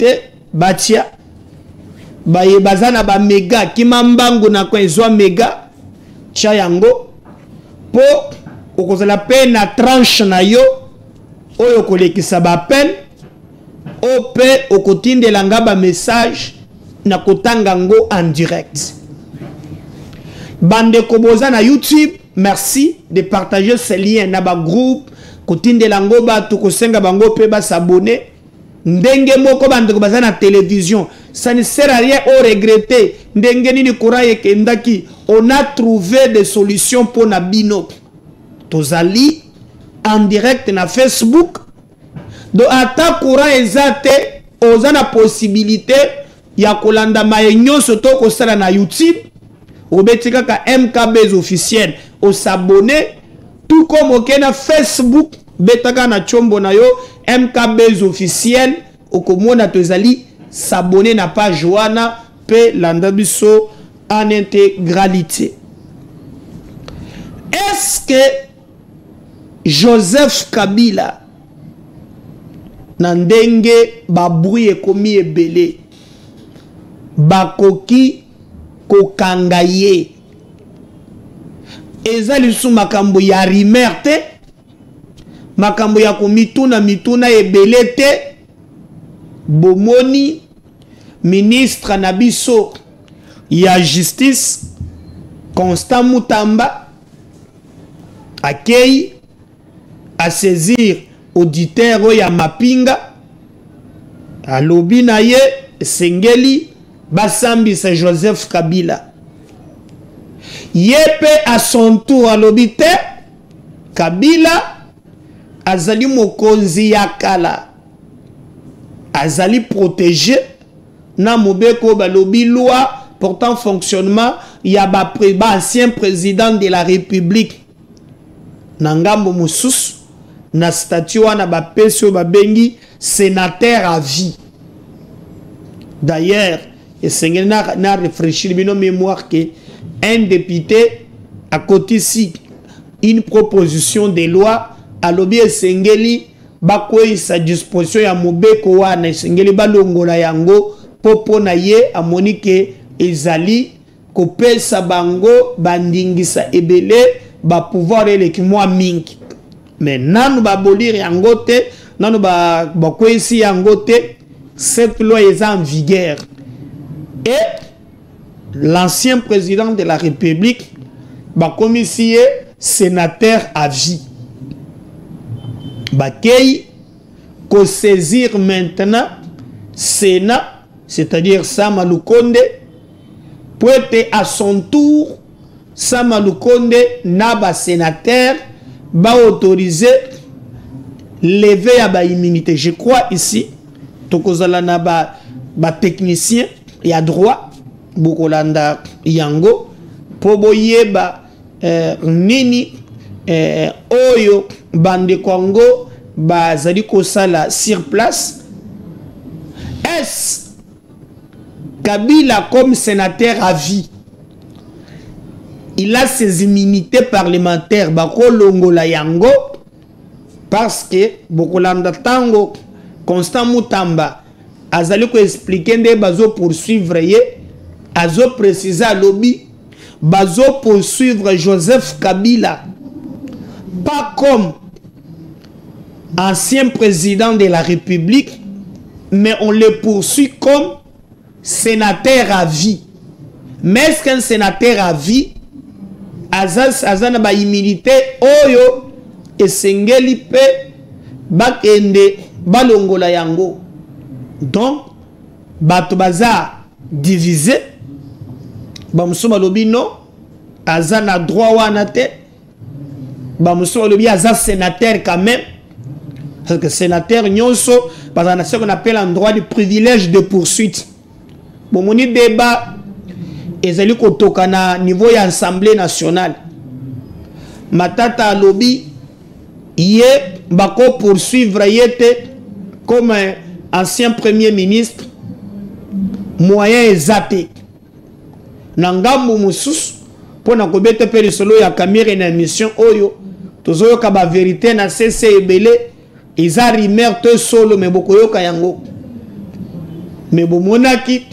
te batia baye bazana ba mega kimambangu na kwa ezwa mega tia yango po okozala pe na tranche na yo oyo kolekisa ba peine ope okotindela nga ba message na kotanga ngo en direct. Bande koboza na YouTube, merci de partager ces liens na ba groupe kotindela ngo ba to kosenga bango pe ba s'abonner. Ndenge moko bande kobaza na télévision, ça ne sert à rien au regretter. Ndenge nini koraye kendaki, on a trouvé des solutions pour na bino. Tozali en direct na Facebook. Do ata courant ezate ozana possibilité ya kolanda mayenyo soto ko sala na YouTube obetika ka MKB's officiel o s'abonner tout comme okena Facebook betaka na chombo na yo MKB's officiel okomona tozali s'abonner na page wana pe landa biso en intégralité. Est-ce que Joseph Kabila Nandenge babouye ekomi ebele bakoki kokangaye ezali sou makambo ya rimerte makambo ya mituna ebele te bomoni ministre na biso ya justice Constant Mutamba akei à saisir auditeur ya mapinga alobi na ye sengeli basambisa Joseph Kabila yepe à son tour alobi te Kabila azali mokonzi ya kala azali protégé na mobeko balobi loi portant fonctionnement ya ba ancien président de la République nangambo mususu na statut wana ba peso ba bengi sénateur à vie. D'ailleurs, et c'est na réfléchir bino mémoire que un député a côté ici une proposition de loi à lobby Sengeli ba koyi sa disposition ya mobeko wana Sengeli ba longola yango popo na ye amoni ke ezali kopesa bango bandingisa ebele ba pouvoir eleki mwa mingi. Mais nanu ba bolir yangote, nanu ba kwesi yangote, cette loi est en vigueur. Et l'ancien président de la République, ba commissaire sénateur à vie. Ba kei ko saisir maintenant Sénat, c'est-à-dire Sama Lukonde, pour être à son tour Sama Lukonde naba sénateur ba autoriser lever à ba immunité. Je crois ici tokozala na ba technicien ya droit bokolanda yango po boyeba nini oyo bande Congo bazali kosala sur place. Est Kabila comme sénateur à vie, il a ses immunités parlementaires bako longola yango parce que bokolanda tango Constant Mutamba azali ko expliquer nde bazo poursuivre ye azo préciser lobby bazo poursuivre Joseph Kabila pas comme ancien président de la République, mais on le poursuit comme sénateur à vie. Mais est-ce qu'un sénateur à vie azana ba immunité oyo esengeli pe bakende balongola yango? Donc bato baza divisé bamusoma lobi non azana droit wana te bamusoma lobi aza sénateur quand même parce que sénateur nyonso bazana ce qu'on appelle un droit de privilège de poursuite. Bon moni débat ezali kotoka na niveau ya assemblée nationale matata lobby ye bako poursuivre yete comme ancien premier ministre moyen ezate na ngambo mususu pona kobete pe solo ya kamere na émission oyo tozoyoka ba vérité na CC ebele eza rimer te solo me bokoyoka yango Mais bomonaki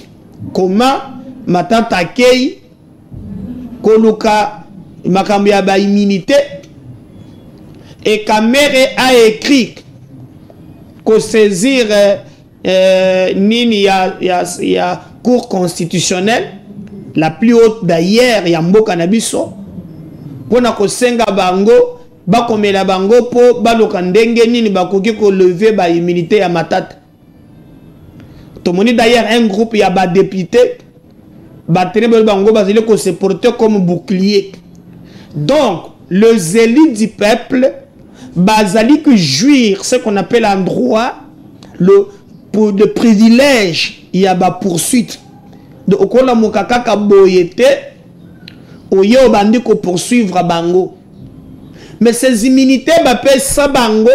comment matata kei koluka makambo ya ba immunité et Kamere a écrit que saisir nini ya cour constitutionnelle la plus haute d'ailleurs ya mboka na biso pona ko senga bango bakomela bango po baloka ndenge nini bakoki ko lever ba immunité ya matata. Tomoni d'ailleurs un groupe ya ba député batene bango bazeli ko se porter comme bouclier. Donc les élites du peuple bazali que jouir ce qu'on appelle en droit pour le privilège il y a ba poursuite de okola mukakaka boyete oyo bandi ko poursuivre bango. Mais ces immunités bapé sa bango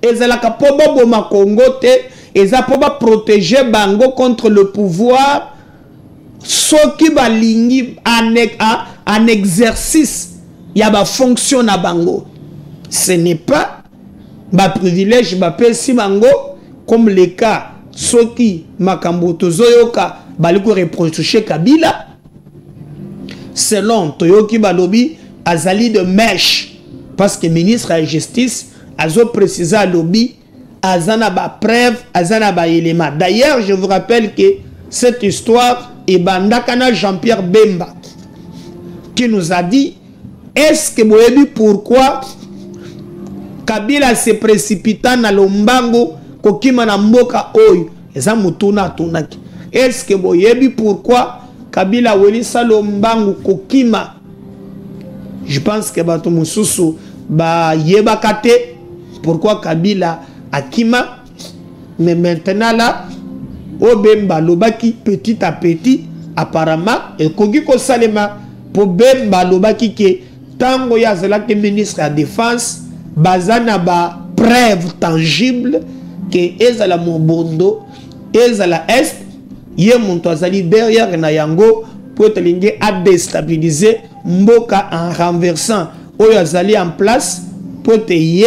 ezalaka po boma Congo te eza po ba protéger bango contre le pouvoir soki balingi en exercice ya ba fonction na bango. Ce n'est pas ba privilège bapé si bango comme le cas soki makambo tozoyoka baliko reprocher Kabila selon Toyoki Balobi azali de mèche parce que ministre de la justice azo précisé à lobby azana ba preuve azana ba élément. D'ailleurs je vous rappelle que cette histoire est bandakana Jean-Pierre Bemba qui nous a dit est-ce que boyebi pourquoi Kabila se précipita na lombango kokima na mboka oyo eza mutuna tunaki. Est-ce que boyebi pourquoi Kabila weli salombango kokima? Je pense que bato mususu ba yebakate pourquoi Kabila akima. Mais maintenant là Obemba lobaki petit à petit apparemment et kogi ko salema pour Bemba lobaki ke tango ya zela ke ministre de la défense bazana ba preuve tangible que ezala mobondo ezala est ye muntu azali derrière na yango pour telinge a déstabiliser mboka en renversant oyo azali en place pour te ye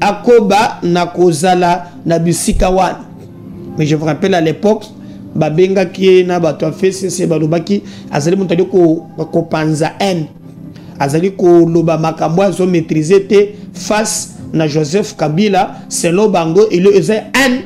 akoba na kozala na bisika wana. Mais je vous rappelle à l'époque babenga ki na bato fait c'est balobaki azali muntu ali ko panza en azali ko loba makambo azo maîtriser te face na Joseph Kabila selon bango et le en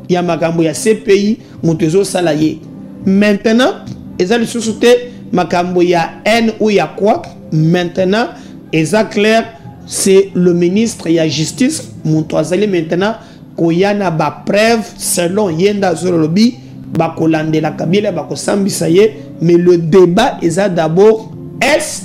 ya makambo ya CPI mutezo salaye. Maintenant ezali susute makambo ya en ou ya quoi. Maintenant eza clair c'est le ministre ya justice mutoazali maintenant koyana ba preuve selon yenda zolobi ba kolande la Kabila ba ko sambisa ye. Mais le débat eza d'abord est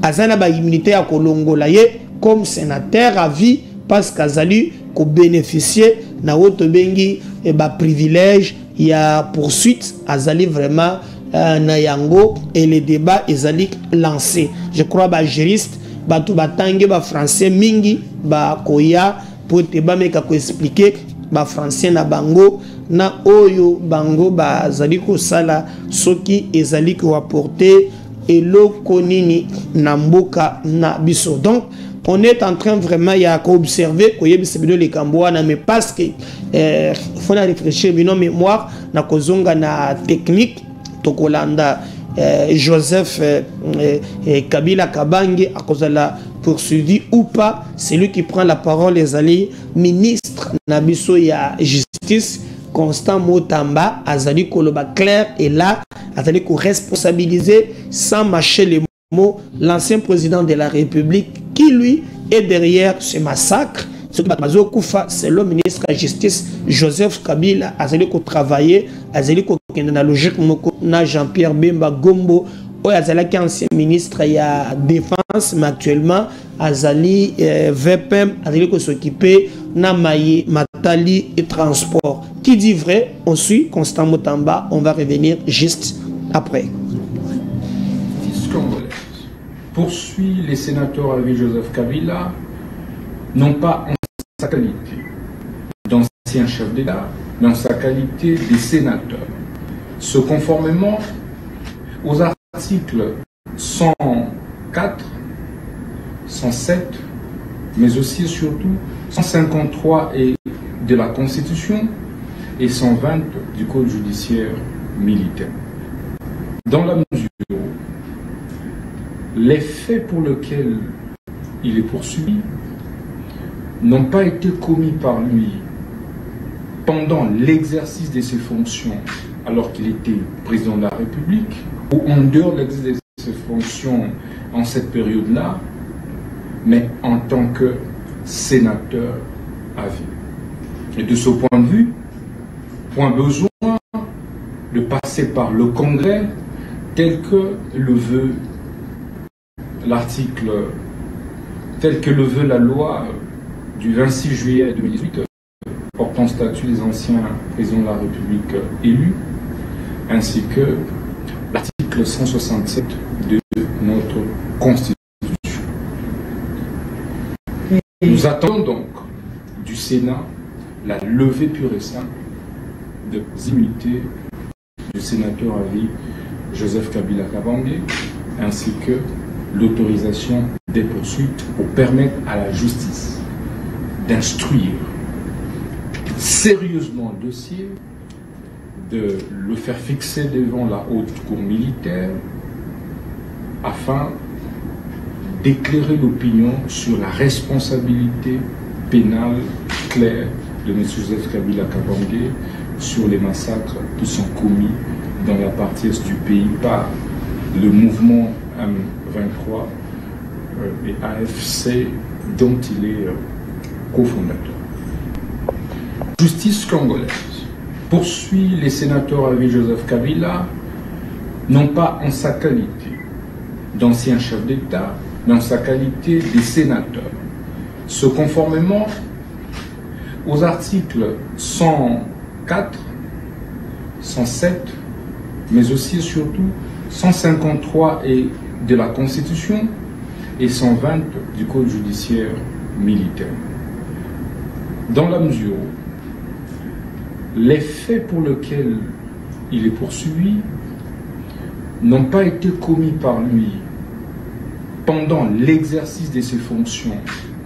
azana ba immunité ya kolongola ye comme sénateur à vie parce qu'azali ko bénéficier na woto bengi et ba privilège ya poursuite azali vraiment na yango et le débat ezali lancé. Je crois ba juriste ba tout ba tangue ba français mingi ba koya pour te ba meka ko expliquer ba français na bango na oyo bango ba azali ko sala soki ezali ko apporter eloko nini na mboka na biso. Donc on est en train vraiment ya observer ko yebi sebido le kamboana mais parce que faut na réfléchir bino mémoire na kozonga na technique tokolanda Joseph Kabila Kabange a kozala poursuivi ou pas, c'est lui qui prend la parole. Les alliés ministre nabiso ya justice Constant Motamba azali koloba clair et là azali ko responsabiliser sans mâcher les mots l'ancien président de la République qui lui est derrière ce massacre. C'est le ministre de la Justice Joseph Kabila azali ko travailler azali ko kende na logique na Jean-Pierre Bemba Gombo oyo azali ancien ministre ya défense mais actuellement azali VPM azali ko s'occuper na maye matali et transport. Qui dit vrai, on suit Constant Motamba, on va revenir juste après. Fils congolais poursuit les sénateurs avec Joseph Kabila, non pas en sa qualité d'ancien chef d'État, mais en sa qualité de sénateur. Ce conformément aux articles 104, 107, mais aussi et surtout 153 et de la Constitution et 120 du Code judiciaire militaire. Dans la mesure où les faits pour lesquels il est poursuivi n'ont pas été commis par lui pendant l'exercice de ses fonctions alors qu'il était président de la République ou en dehors de l'exercice de ses fonctions en cette période-là, mais en tant que sénateur à vie. Et de ce point de vue, point besoin de passer par le Congrès tel que le veut l'article, tel que le veut la loi du 26 juillet 2018 portant statut des anciens présidents de la République élus, ainsi que l'article 167 de notre Constitution. Nous attendons donc du Sénat la levée pure et simple des immunités du sénateur à vie Joseph Kabila Kabange, ainsi que l'autorisation des poursuites pour permettre à la justice d'instruire sérieusement le dossier, de le faire fixer devant la haute cour militaire afin d'éclairer l'opinion sur la responsabilité pénale claire de M. Joseph Kabila Kabange sur les massacres qui sont commis dans la partie est du pays par le mouvement M23 et AFC dont il est cofondateur. Justice congolaise poursuit les sénateurs à vie Joseph Kabila, non pas en sa qualité d'ancien chef d'État, mais en sa qualité de sénateur, ce conformément aux articles 104, 107, mais aussi et surtout 153 de la Constitution et 120 du Code judiciaire militaire. Dans la mesure où les faits pour lesquels il est poursuivi n'ont pas été commis par lui pendant l'exercice de ses fonctions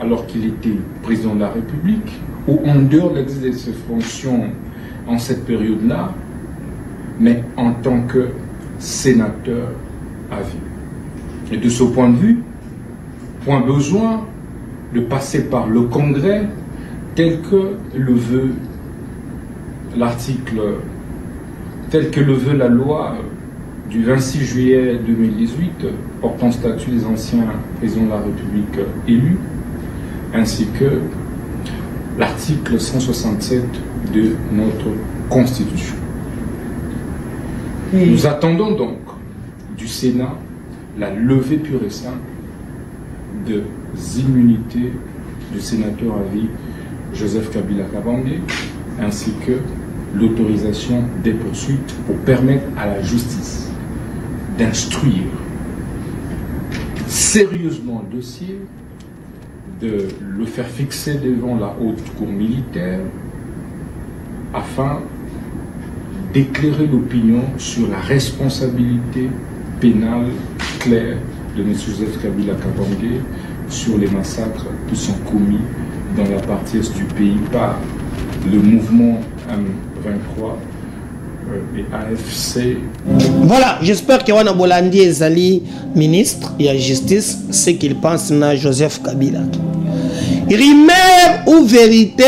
alors qu'il était président de la République ou en dehors de l'exercice de ses fonctions en cette période-là, mais en tant que sénateur à vie. Et de ce point de vue, point besoin de passer par le Congrès tel que le veut l'article, tel que le veut la loi du 26 juillet 2018 portant statut des anciens présidents de la République élus, ainsi que l'article 167 de notre Constitution. Nous attendons donc du Sénat la levée pure et simple des immunités du sénateur à vie Joseph Kabila Kabange, ainsi que l'autorisation des poursuites pour permettre à la justice d'instruire sérieusement le dossier, de le faire fixer devant la haute cour militaire afin d'éclairer l'opinion sur la responsabilité pénale claire de M. Joseph Kabila Kabange sur les massacres qui sont commis dans la partie est du pays par le mouvement M23 et AFC. Voilà, j'espère que Wana Bolandi Ezali, ministre de la Justice, ce qu'il pense na Joseph Kabila. Rumeur ou vérité,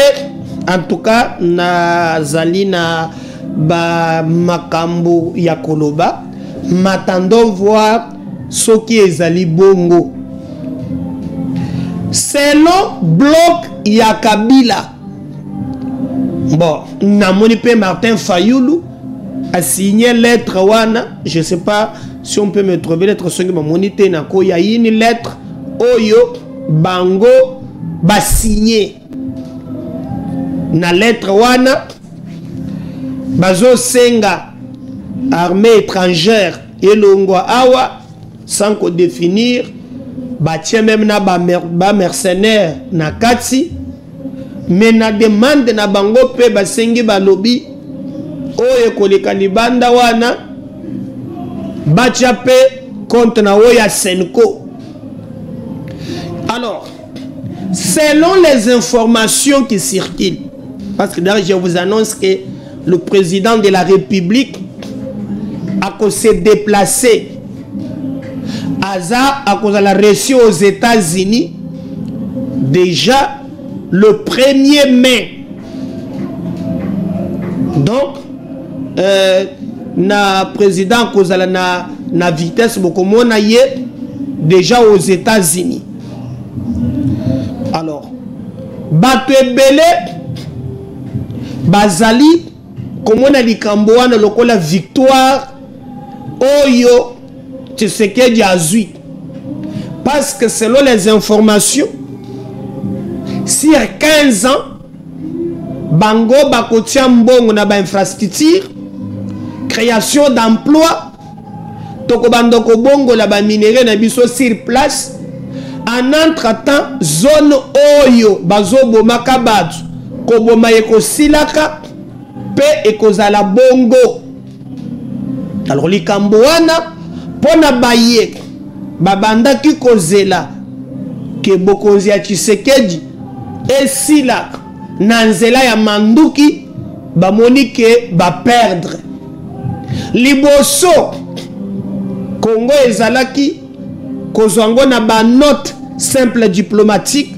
en tout cas, na Zali na ba makambo ya koloba, m'attendons voir ce qui est Zali bongo. Selon bloc ya Kabila, bon, namoni pe Martin Fayoulou a signé lettre wana, je sais pas si on peut me trouver lettre songi ma monité na ko ya une lettre oyo bango ba signé na lettre wana bazo senga armée étrangère elongwa awa sans qu'on définir batie même na ba mercenaire na kati mais na demande na bango pe basengi balobi oye koleka libanda wana batia pe contre na oya Senko. Alors selon les informations qui circulent, parce que d'ailleurs je vous annonce que le président de la République a se déplacé à cause de la reçu aux États-Unis déjà le 1er mai. Donc, na président cause na vitesse beaucoup moins déjà aux États-Unis. Alors, bato ebele bazali comment na likambo wana lokola victoire oyo Tshisekedi azui, parce que selon les informations sur 15 ans bango bakotia mbongo na ba infrastructure, création d'emploi, toko bandoko bongo la ba minéraux na biso sur place. En entre-temps, zone oyo bazobo makabatu koboma ekosilaka pe ekozala bongo. Alors likambo wana pona baye babandaki kozela ke bokonzi ya Tshisekedi esila na nzela ya manduki bamoni ke ba perdre liboso Congo ezalaki kozwango na ba note simple diplomatique,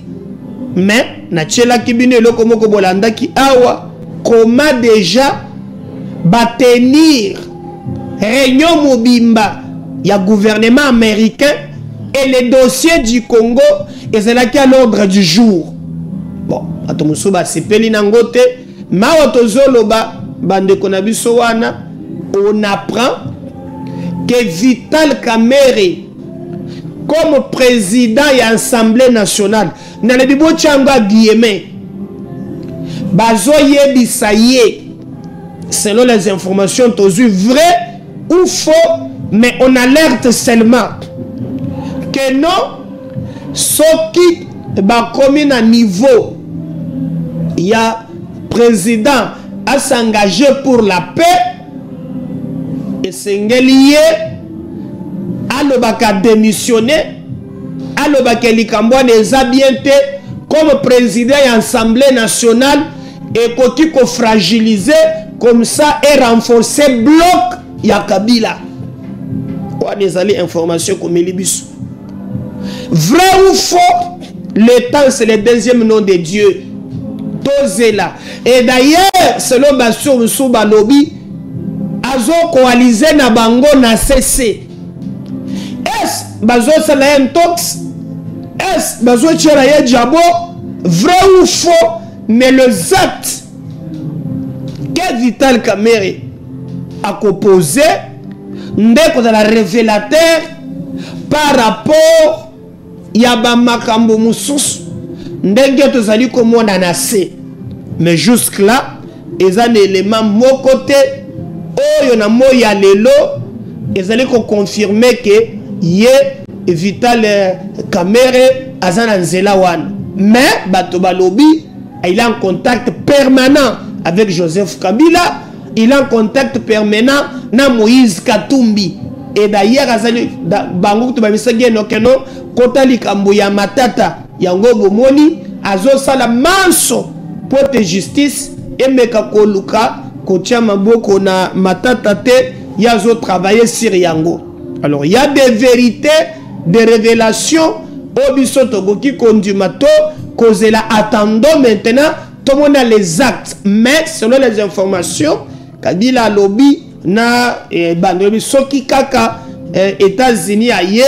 mais na tchela kibine eloko moko bolandaki awa comment déjà tenir réunion mobimba ya gouvernement américain et les dossiers du Congo ezalaki à l'ordre du jour. Bon, atomuso ba sepeli nangote ma otozoloba bandeko na biso wana, on apprend que Vital Kamerhe comme président de l'Assemblée nationale, dans le bibo tchanga guillemets, bazoye bisaye, selon les informations tozu vrai ou faux, mais on alerte seulement que non, ce qui va commun à niveau, il y a président à s'engager pour la paix et c'est lié. Alobaka démissionné, alobaka likambouane ezabiente comme président de l'Assemblée nationale et koki ko fragiliser comme ça et renforcer bloc ya Kabila. Ouane ezali information comme Elibus. Vrai ou faux, le temps c'est le deuxième nom de Dieu. Tozela. Et d'ailleurs, selon Bassou Moussouba Lobi, azo coalisé na bango na CC. Est-ce bazo sala intox? Est-ce bazo tchera ye diabo? Vrai ou faux? Mais le acte que Vital Kamerhe a composé ndeko dans la révélateur par rapport yaba makambo mususu ndenge tozali komona na se. Mais jusque là ils ont un élément mokote oyo na moya lelo ezali ko confirmer que Ye Vital Kamerhe azana nzela wana. Mais bato balobi il est en contact permanent avec Joseph Kabila, il est en contact permanent na Moïse Katumbi. Et d'ailleurs azali bango to bamisagi nokeno kota likambo ya matata yango bomoni azo sala manso pote justice emeka koluka kotia maboko na matata te yazo travailler sur yango. Alors, il y a des vérités, des révélations. Obiso Togoki Kondumato, Kozela attendons maintenant, tout le monde a les actes. Mais selon les informations, Kabila Lobby, na Bandobi Soki Kaka, États-Unis aye,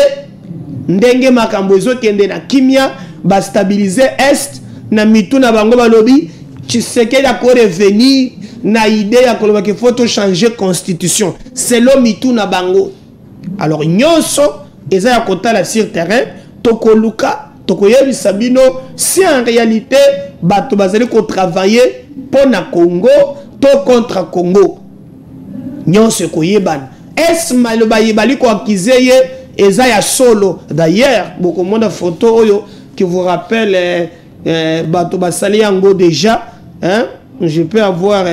Ndenge Makambozo Kende na Kimia, ba stabiliser Est, na Mitu na Bango Balobi, Tshisekedi a revenir, na idée ya Koloba qu'il faut changer constitution. Selon Mitu na Bango. Alors, nyonso, eza ya kotala sur terrain, tokoluka, tokoyebi sabino, si en réalité, bato bazali ko travailler pour na Congo, to contre Congo. Nyonso koyeban. Est maloba yebali ko akizeye, eza ya solo. D'ailleurs, beaucoup de photos oyo qui vous rappelle bato basali yango déjà, hein? Je peux avoir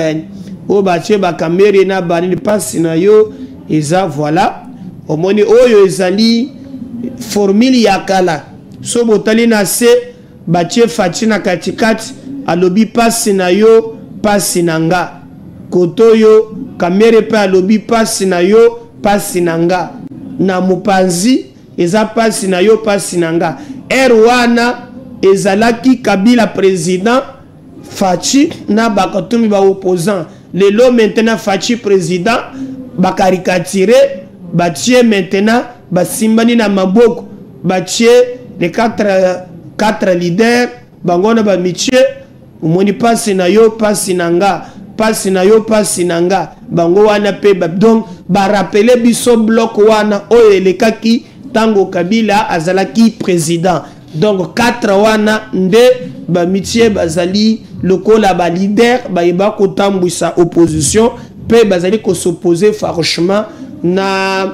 au batie ba Kamerhe na bani passe na yo, eza voilà. Omoni oyo ezali formule ya kala so botali na se batie fatina katikati alobi pasi na yo pasi na nga kotoyo kamere pe alobi pasi na yo pasi nanga na mupanzi eza pasi na yo pasi nanga wana ezalaki Kabila président Fachi na bakatumi ba opposant lelo maintenant Fachi président bakarikatiré batie maintenant basimbani na maboko batie les quatre leaders bangona ba mitie umoni pasi na yo pasi nanga pasi na yo pasi nanga bango wana pe donc ba rappeler biso bloc wana oyo elekaki tango Kabila azalaki président donc 4 wana nde ba mitie bazali lokola ba leader ba yeba ko tambwisa opposition pe bazali ko s'opposer farouchement na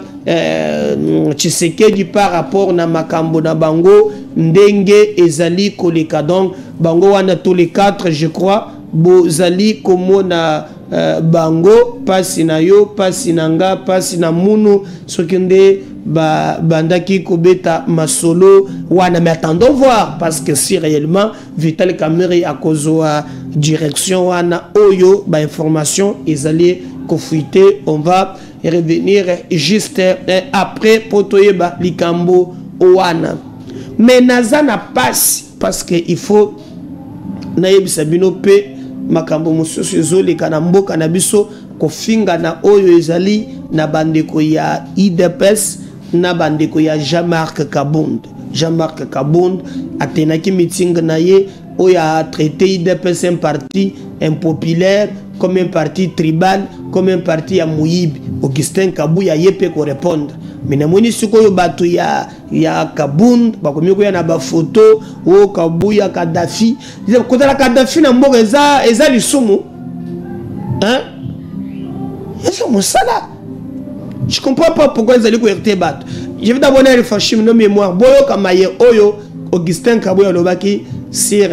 Tshisekedi par rapport na makambo na bango ndenge ezali koleka donc bango wana tous les 4 je crois bozali komona bango pasi na yo pasi nanga pasi na munu soki nde bandaki kobeta masolo wana mais attendons voir parce que si réellement Vital Kamerhe a kozwa direction wana oyo ba information ezali kofuite on va revenir juste après potoyeba likambo wana mais naza na passe parce que il faut nayebisa bino pe makambo mosusu ezoleka na mboka na biso kofinga na oyo ezali na bandeko ya IDPS na bandeko ya Jean-Marc Kabund. Jean-Marc Kabund atenaki meeting na ye oyo a traité IDPS un parti impopulaire comme un parti tribal comme un parti ya Moyibi. Augustin Kabuya yepe ko répondre mais na moni sikoyo bato ya Kabund bakomi ko ya na ba photo o Kabuya Kadhafi kota la Kadhafi na mboka eza lisumu hein eso mosala je comprends pas pourquoi ils allaient coerter bato. Je vais d'abord réfléchir nos mémoires boyo kamaye oyo Augustin Kabuya lobaki sur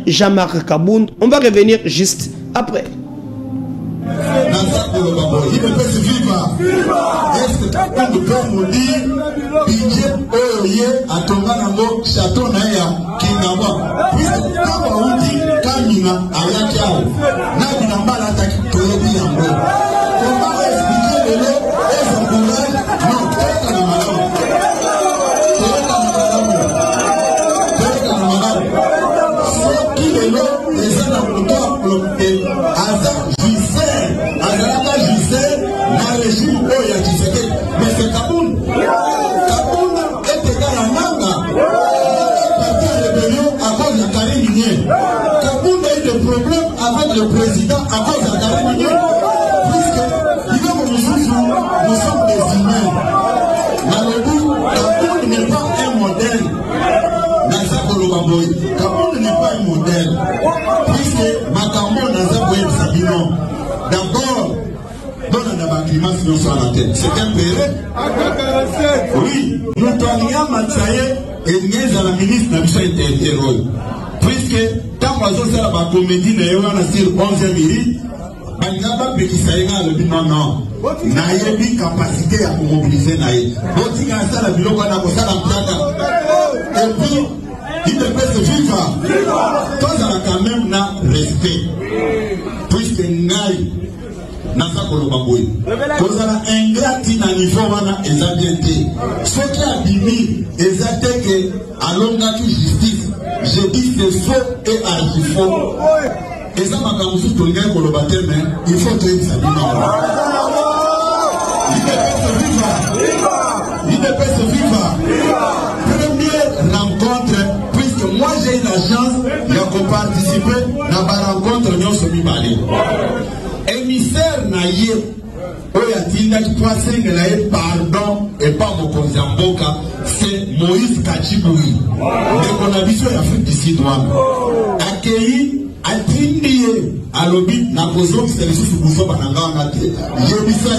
Jean-Marc Kabund. On va revenir juste après. Il ne peut se vivre. Est-ce que on peut nous dire budget oye à Tonganango château naya Kingawa. Puisque quand on dit Kamina Ayakiao, Nabinamba l'attaque Toyobi Yango. Comment expliquer le lot et son courage? Non, c'est un malade. C'est un malade. Ce qui est là, les uns dans le temps, hasard, na régime oya Tshisekedi mais c'est Kabund. Kabund est égal à Manga. Parti en rébellion à cause de Karim Minier. Kabund a eu des problèmes avec le président à cause de Karim Minier. Puisque nous sommes des humains. Kabund n'est pas un modèle. Kabund n'est pas un modèle. Puisque Makambo n'a pas Sabino. D'abord, c'est un péril. Oui, nous t'en Matsaye et nous à la ministre de l'Intérieur. Puisque tant que ça va comédie sur 11e minute, Bangaba Pekisaïga le dit non, non. Naïebi capacité à mobiliser Naïe. Botinga ça la bilo qu'on a pour ça la plata. Et puis, il ne peut se vivre. Toi, ça a quand même un respect. Puisque Naïe. Nasa Kolobaboy. Quand on a un gratis à niveau, on a exagéré. Ce qui a bimi, exagéré que à longue justice, je dis c'est faux et archi-faux. Et ça m'a comme si tout le monde Kolobaté, mais il faut que ça il ne peut se vivre. Première rencontre, puisque moi j'ai eu la chance de participer à ma rencontre dans ce Mibali. Émissaire naïe, Oyatinda qui poissait naïe pardon et pas mon Konzamboka, c'est Moïse Kachiboui. Le Konabisson et Afrique du Sud. Accueilli à Tindie, à l'obit, n'a posé c'est les sous-bousons par la je dis ça,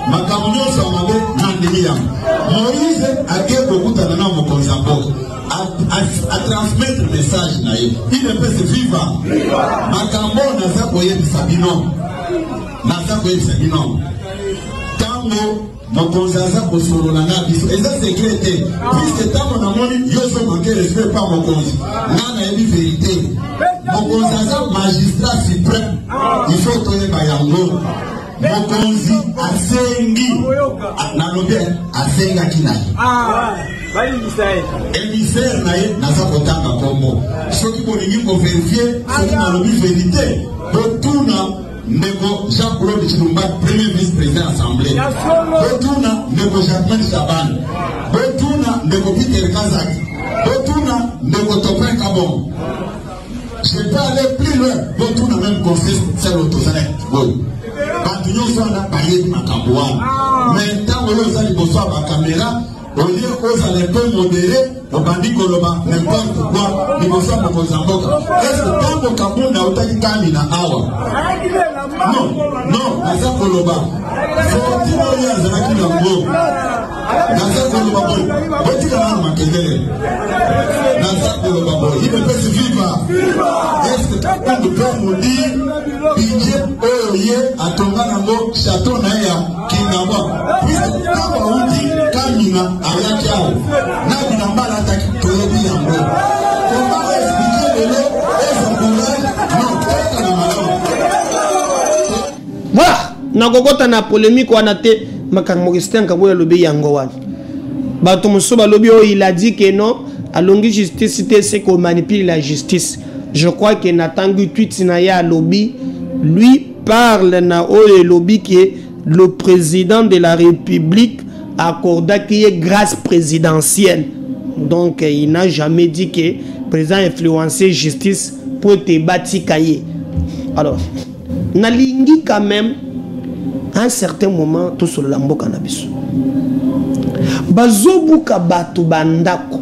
ma caméra sur ma main, Nandélia. Moïse a gagné beaucoup de temps mon Konzamboka. À transmettre le message naïe. Il ne peut se vivre. Ma caméra n'a pas voyé de Sabino. Tango mokonzaza kosololanga biso eza sécurité puisque tango namoni yoso manqué respect par mokonzi nana yebi vérité mokonzaza magistrat suprême il faut toyeba yango mokonzi asengi nalobi asengaki na ye émissaire na ye naza kotanga kombo soki bolingi koverifie soki nalobi vérité botuna ndeko Jean-Claude Chilumba premier vice-président assemblée botuna ndeko Jacqueline Chaban botuna ndeko Peter Kazaki botuna ndeko Topin Kabon. Je peux aller plus loin botuna même conseil c'est l'autosanet bato nyonso wana bayebi makambo wana mais ntango oyo oza liboso ya bakamera olie ozala mpe modere obandi koloba n'importe quoi liboso ya mokonzi ya mboka eske ntango kabunda otaki kamina awa non naza koloba fortune oyo azalaki nango naza koloba boye botika nanu makendele naza koloba boye il me peut suivre eske kabunda mpe modire budget oyo ye atonga nango chateau na ye ya Kingawa puisque ntango auti kamina ayaki awa na binambala ataki toyebi yango koma explike lelo ezokourage non toyeka na malamu voilà nakokota na polémique wana te makambo Christian Kabwe alobi yango wana bato mosusu balobi oyo il a dit que non alongi justice te c'est qu'on manipule la justice. Je crois que natangi tweet na ya lobby lui parle na oyo lobby qui est le président de la République accorda qu'il y ait grâce présidentielle. Donc il n'a jamais dit que le président influencé justice pour te bâtir cahier. Alors, nalingi quand même à un certain moment tout sur lambo cannabis. Bazobuka batu bandako.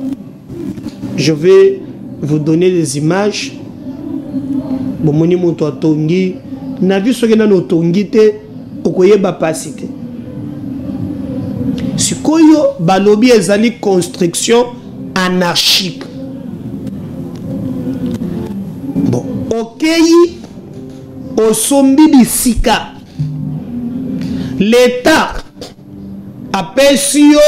Je vais vous donner des images. Bomoni moto tongi na vu soki na tongi te okoyeba pasi te. Sikoyo balobi ezali construction anarchique. Bon, okeyi osombi bisika. L'État appelle sur